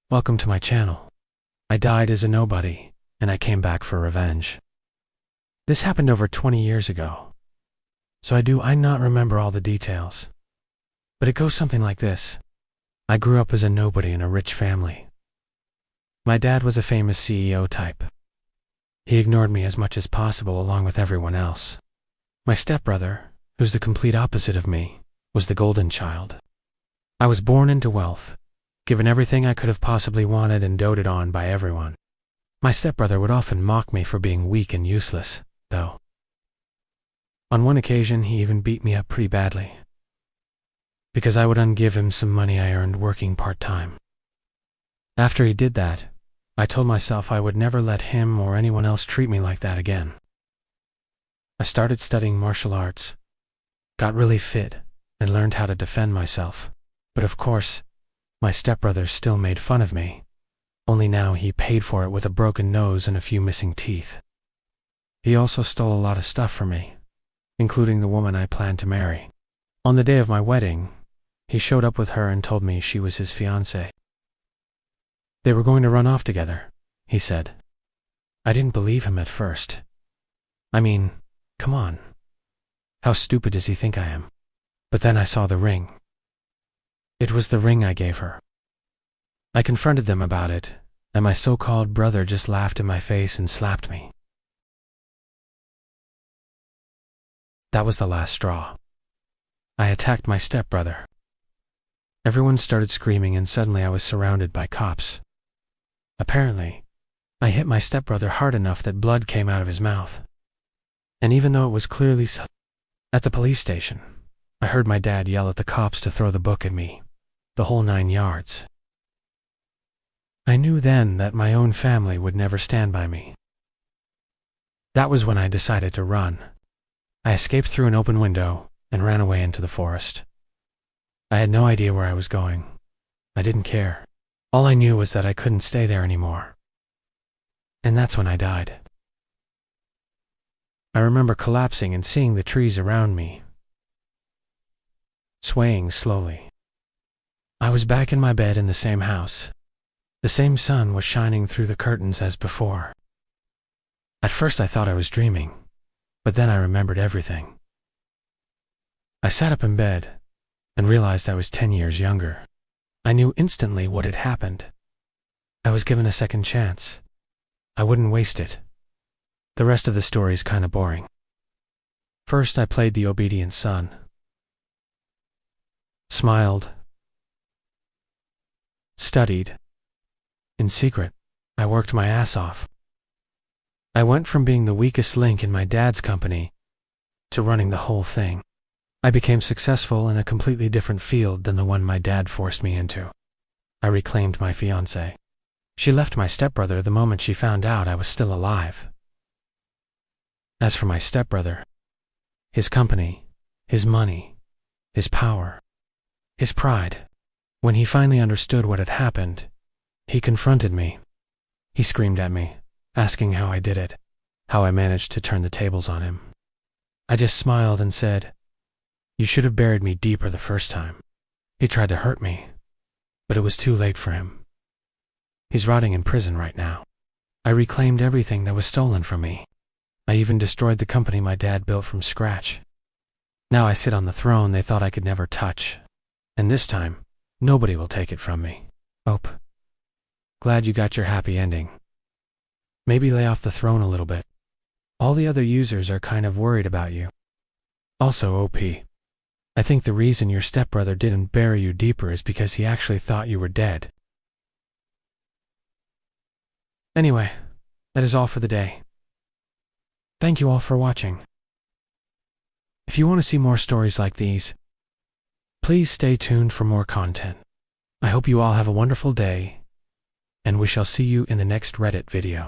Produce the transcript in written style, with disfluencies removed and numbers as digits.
Welcome to my channel. I died as a nobody, and I came back for revenge. This happened over 20 years ago, so I not remember all the details. But it goes something like this. I grew up as a nobody in a rich family. My dad was a famous CEO type. He ignored me as much as possible along with everyone else. My stepbrother, who's the complete opposite of me, was the golden child. I was born into wealth, given everything I could have possibly wanted and doted on by everyone. My stepbrother would often mock me for being weak and useless, though. On one occasion, he even beat me up pretty badly, because I would ungive him some money I earned working part-time. After he did that, I told myself I would never let him or anyone else treat me like that again. I started studying martial arts, got really fit, and learned how to defend myself. But of course, my stepbrother still made fun of me, only now he paid for it with a broken nose and a few missing teeth. He also stole a lot of stuff from me, including the woman I planned to marry. On the day of my wedding, he showed up with her and told me she was his fiancée. They were going to run off together, he said. I didn't believe him at first. I mean, come on. How stupid does he think I am? But then I saw the ring. It was the ring I gave her. I confronted them about it, and my so-called brother just laughed in my face and slapped me. That was the last straw. I attacked my stepbrother. Everyone started screaming and suddenly I was surrounded by cops. Apparently, I hit my stepbrother hard enough that blood came out of his mouth. And even though it was clearly at the police station, I heard my dad yell at the cops to throw the book at me, the whole 9 yards. I knew then that my own family would never stand by me. That was when I decided to run. I escaped through an open window and ran away into the forest. I had no idea where I was going. I didn't care. All I knew was that I couldn't stay there anymore. And that's when I died. I remember collapsing and seeing the trees around me swaying slowly. I was back in my bed in the same house. The same sun was shining through the curtains as before. At first I thought I was dreaming, but then I remembered everything. I sat up in bed and realized I was 10 years younger. I knew instantly what had happened. I was given a second chance. I wouldn't waste it. The rest of the story's kinda boring. First I played the obedient son. Smiled. Studied. In secret, I worked my ass off. I went from being the weakest link in my dad's company to running the whole thing. I became successful in a completely different field than the one my dad forced me into. I reclaimed my fiancée. She left my stepbrother the moment she found out I was still alive. As for my stepbrother, his company, his money, his power, his pride, when he finally understood what had happened, he confronted me. He screamed at me, asking how I did it, how I managed to turn the tables on him. I just smiled and said, "You should have buried me deeper the first time." He tried to hurt me, but it was too late for him. He's rotting in prison right now. I reclaimed everything that was stolen from me. I even destroyed the company my dad built from scratch. Now I sit on the throne they thought I could never touch. And this time, nobody will take it from me. Hope. Glad you got your happy ending. Maybe lay off the throne a little bit. All the other users are kind of worried about you. Also, OP. I think the reason your stepbrother didn't bury you deeper is because he actually thought you were dead. Anyway, that is all for the day. Thank you all for watching. If you want to see more stories like these, please stay tuned for more content. I hope you all have a wonderful day, and we shall see you in the next Reddit video.